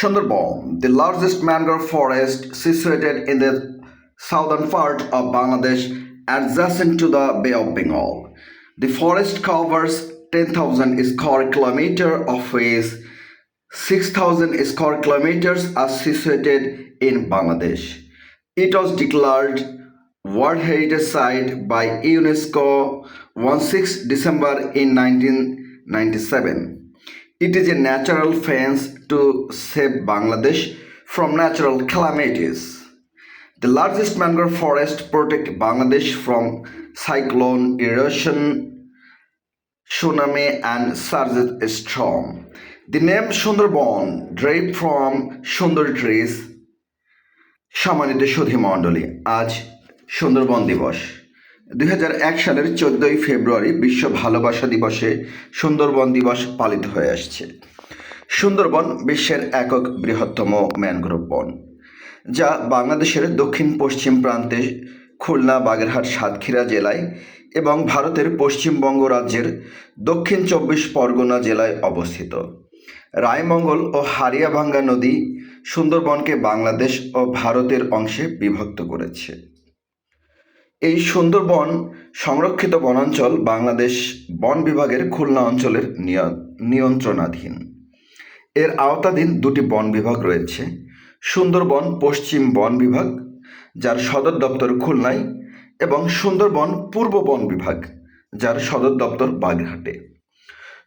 Sundarban, the largest mangrove forest situated in the southern part of Bangladesh, adjacent to the Bay of Bengal. The forest covers 10,000 square kilometers, of which 6,000 square kilometers are situated in Bangladesh. It was declared World Heritage Site by UNESCO on 6 December in 1997. It is a natural fence to save Bangladesh from natural calamities. The largest mangrove forest protect Bangladesh from cyclone, erosion, tsunami, and surge storm. The name Sundarban derived from Sundar trees. সম্মানিত সুধী মণ্ডলী, আজ সুন্দরবন দিবস। 2001 সালের 14ই ফেব্রুয়ারি বিশ্ব ভালোবাসা দিবসে সুন্দরবন দিবস পালিত হয়ে আসছে। সুন্দরবন বিশ্বের একক বৃহত্তম ম্যানগ্রোভ বন, যা বাংলাদেশের দক্ষিণ পশ্চিম প্রান্তে খুলনা, বাগেরহাট, সাতক্ষীরা জেলায় এবং ভারতের পশ্চিমবঙ্গ রাজ্যের দক্ষিণ 24 পরগনা জেলায় অবস্থিত। রায়মঙ্গল ও হারিয়াভাঙ্গা নদী সুন্দরবনকে বাংলাদেশ ও ভারতের অংশে বিভক্ত করেছে। এই সুন্দরবন সংরক্ষিত বনাঞ্চল বাংলাদেশ বন বিভাগের খুলনা অঞ্চলের নিয়ন্ত্রণাধীন। এর আওতাধীন দুটি বন বিভাগ রয়েছে: সুন্দরবন পশ্চিম বন বিভাগ, যার সদর দপ্তর খুলনায়, এবং সুন্দরবন পূর্ব বন বিভাগ, যার সদর দপ্তর বাগেরহাটে।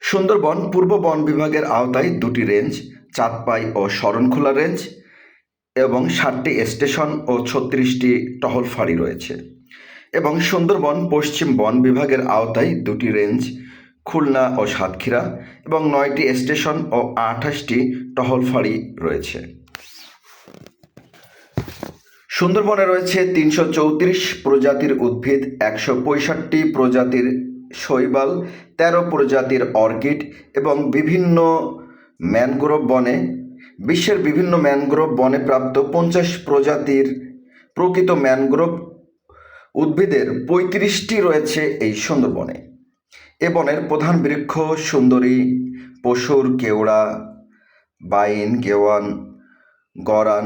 সুন্দরবন পূর্ব বন বিভাগের আওতায় দুটি রেঞ্জ, চাঁদপাই ও শরণখোলা রেঞ্জ, এবং 60টি স্টেশন ও 36টি টহল ফাঁড়ি রয়েছে। এবং সুন্দরবন পশ্চিম বন বিভাগের আওতায় দুটি রেঞ্জ, খুলনা ও সাতক্ষীরা, এবং 9টি স্টেশন ও 28টি টহল ফাঁড়ি রয়েছে। সুন্দরবনে রয়েছে 334 প্রজাতির উদ্ভিদ, 165 প্রজাতির শৈবাল, 13 প্রজাতির অর্কিড এবং বিভিন্ন ম্যানগ্রোভ বনে। বিশ্বের বিভিন্ন ম্যানগ্রোভ বনে প্রাপ্ত 50 প্রজাতির প্রকৃত ম্যানগ্রোভ উদ্ভিদের 35টি রয়েছে এই সুন্দরবনে। এ বনের প্রধান বৃক্ষ সুন্দরী, পশুর, কেওড়া, বাইন, গেওয়ান, গরান,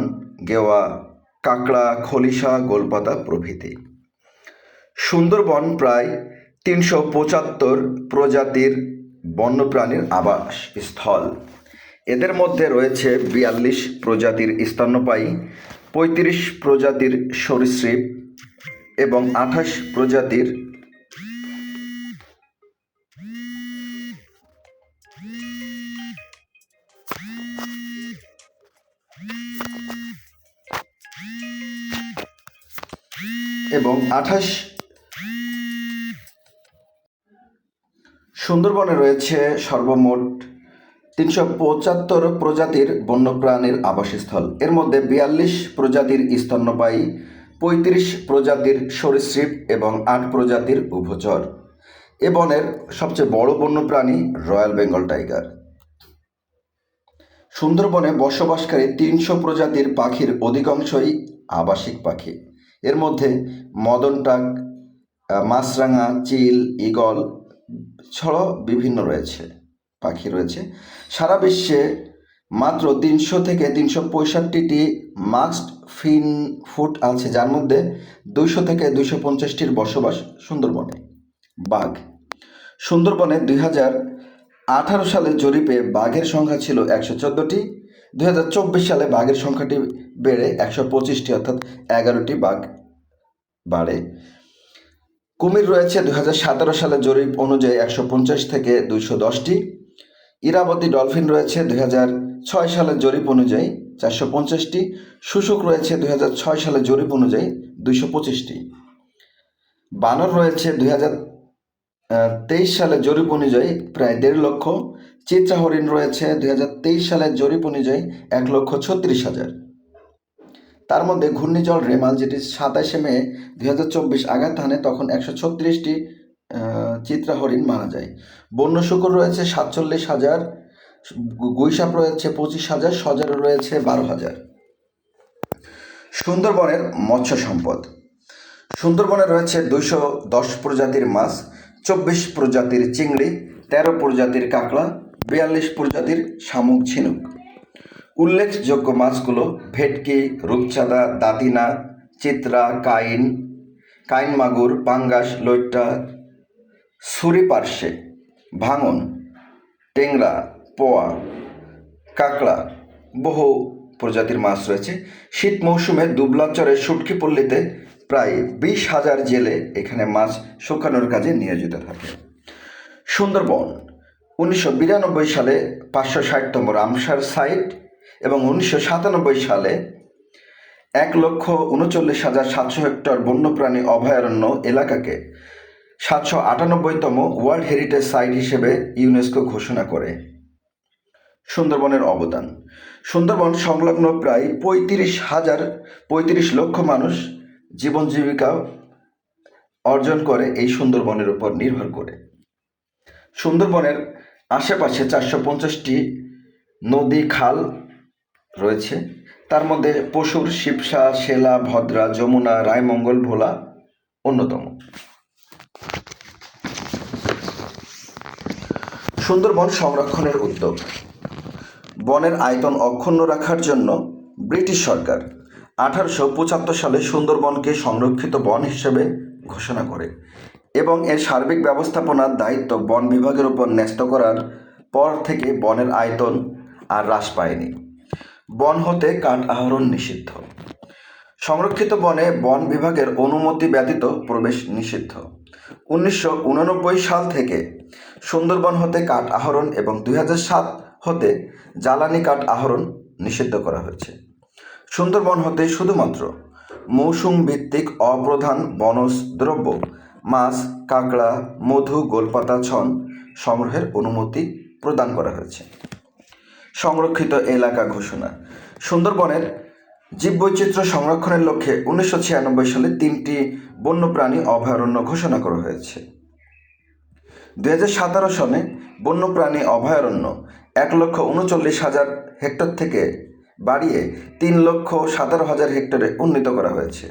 গেওয়া, কাকড়া, খলিশা, গোলপাতা প্রভৃতি। সুন্দরবন প্রায় 375 প্রজাতির বন্যপ্রাণীর আবাসস্থল। এদের মধ্যে রয়েছে 42 প্রজাতির স্তন্যপায়ী, 35 প্রজাতির সরীসৃপ এবং 28 প্রজাতির সুন্দরবনে রয়েছে সর্বমোট 375 প্রজাতির বন্যপ্রাণীর আবাসস্থল। এর মধ্যে 42 প্রজাতির স্তন্যপায়ী, 35 প্রজাতির সরীসৃপ এবং 8 প্রজাতির উভচর। এ বনের সবচেয়ে বড় বন্যপ্রাণী রয়্যাল বেঙ্গল টাইগার। সুন্দরবনে বসবাসকারী 300 প্রজাতির পাখির অধিকাংশই আবাসিক পাখি। এর মধ্যে মদনটাক, মাছরাঙা, চিল, ঈগল ছাড়াও বিভিন্ন পাখি রয়েছে। সারা বিশ্বে মাত্র 300 থেকে 365টি মাস্কড ফিন ফুট আছে, যার মধ্যে 200 থেকে 250টির বসবাস সুন্দরবনে। বাঘ। সুন্দরবনে 2018 সালে জরিপে বাঘের সংখ্যা ছিল 114টি। 2024 সালে বাঘের সংখ্যাটি বেড়ে 125টি, অর্থাৎ 11টি বাঘ বাড়ে। কুমির রয়েছে 2017 সালে জরিপ অনুযায়ী 150 থেকে 210টি। ইরাবতী ডলফিন রয়েছে 2006 সালের জরিপ অনুযায়ী 450টি। শুশুক রয়েছে 2006 সালের জরিপ অনুযায়ী 225টি। বানর রয়েছে 2023 সালের জরিপ অনুযায়ী প্রায় 1.5 লক্ষ। চিত্রা হরিণ রয়েছে 2023 সালের জরিপ অনুযায়ী 1,36,000। তার মধ্যে ঘূর্ণিঝড় রেমাল, যেটি 27 মে 2024 আঘাত হানে, তখন 136টি চিত্রা হরিণ মারা যায়। বন্য শূকর রয়েছে 47,000, গুইসাপ রয়েছে 25,000, সজারু রয়েছে 12,000। সুন্দরবনের মৎস্য সম্পদ। সুন্দরবনে রয়েছে 210 প্রজাতির মাছ, 24 প্রজাতির চিংড়ি, 13 প্রজাতির কাঁকড়া, 42 প্রজাতির শামুক, ঝিনুক। উল্লেখযোগ্য মাছগুলো ভেটকি, রূপচাঁদা, দাদিনা, চিত্রা, কাইন মাগুর, পাঙ্গাস, লইট্টা, ছুরি পার্শে, ভাঙন, টেংরা, পোয়া, কাঁকড়া, বহু প্রজাতির মাছ রয়েছে। শীত মৌসুমে দুবলাচরের শুটকি পল্লীতে প্রায় 20,000 জেলে এখানে মাছ শুকানোর কাজে নিয়োজিত থাকে। সুন্দরবন 1992 সালে 560তম রামসার সাইট এবং 1997 সালে 1,39,700 হেক্টর বন্যপ্রাণী অভয়ারণ্য এলাকাকে 798তম ওয়ার্ল্ড হেরিটেজ সাইট হিসেবে ইউনেস্কো ঘোষণা করে। সুন্দরবনের অবদান: সুন্দরবন সংলগ্ন প্রায় 35 লক্ষ মানুষ জীবন জীবিকা অর্জন করে এই সুন্দরবনের উপর নির্ভর করে। সুন্দরবনের আশেপাশে 450টি নদী খাল রয়েছে, তার মধ্যে পশুর, শিবসা, সেলা, ভদ্রা, যমুনা, রায়মঙ্গল, ভোলা অন্যতম। সুন্দরবন সংরক্ষণের উদ্যোগ: বনের আয়তন অক্ষুণ্ণ রাখার জন্য ব্রিটিশ সরকার 1875 সালে সুন্দরবনকে সংরক্ষিত বন হিসেবে ঘোষণা করে এবং এর সার্বিক ব্যবস্থাপনার দায়িত্ব বন বিভাগের উপর ন্যস্ত করার পর থেকে বনের আয়তন আর হ্রাস পায়নি। বন হতে কাঠ আহরণ নিষিদ্ধ। সংরক্ষিত বনে বন বিভাগের অনুমতি ব্যতীত প্রবেশ নিষিদ্ধ। 1989 সাল থেকে সুন্দরবন হতে কাঠ আহরণ এবং 2007 হতে জ্বালানি কাঠ আহরণ নিষিদ্ধ করা হয়েছে। সুন্দরবন হতে শুধুমাত্র মৌসুম ভিত্তিক অপ্রধান বনজ দ্রব্য, মাছ, কাঁকড়া, মধু, গোলপাতা, ছন সংগ্রহের অনুমতি প্রদান করা হয়েছে। সংরক্ষিত এলাকা ঘোষণা: সুন্দরবনের জীববৈচিত্র্য সংরক্ষণের লক্ষ্যে 1996 সালে 3টি বন্যপ্রাণী অভয়ারণ্য ঘোষণা করা হয়েছে। 2017 সনে বন্যপ্রাণী অভয়ারণ্য 1,39,000 হেক্টর থেকে বাড়িয়ে 3,17,000 হেক্টরে উন্নীত করা হয়েছে।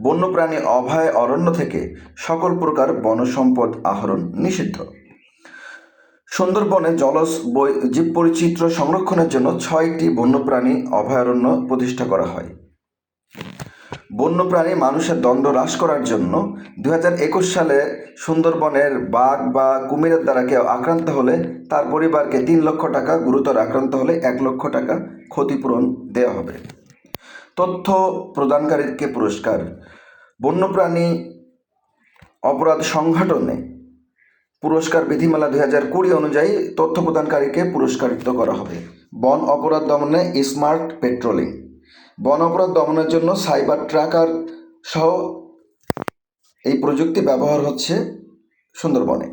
বন্যপ্রাণী অভয়ারণ্য থেকে সকল প্রকার বনসম্পদ আহরণ নিষিদ্ধ। সুন্দরবনে জলজ জীববৈচিত্র্য সংরক্ষণের জন্য 6টি বন্যপ্রাণী অভয়ারণ্য প্রতিষ্ঠা করা হয়। বন্যপ্রাণী মানুষের দ্বন্দ্ব হ্রাস করার জন্য 2021 সালে সুন্দরবনের বাঘ বা কুমিরের দ্বারা কেউ আক্রান্ত হলে তার পরিবারকে 3 লক্ষ টাকা, গুরুতর আক্রান্ত হলে 1 লক্ষ টাকা ক্ষতিপূরণ দেওয়া হবে। তথ্য প্রদানকারীকে পুরস্কার: বন্যপ্রাণী অপরাধ সংগঠনে পুরস্কার বিধিমালা 2020 অনুযায়ী তথ্য প্রদানকারীকে পুরস্কৃত করা হবে। বন অপরাধ দমনে স্মার্ট পেট্রোলিং: বন অপরাধ দমনের জন্য সাইবার ট্র্যাকার সহ এই প্রযুক্তি ব্যবহার হচ্ছে সুন্দরবনে।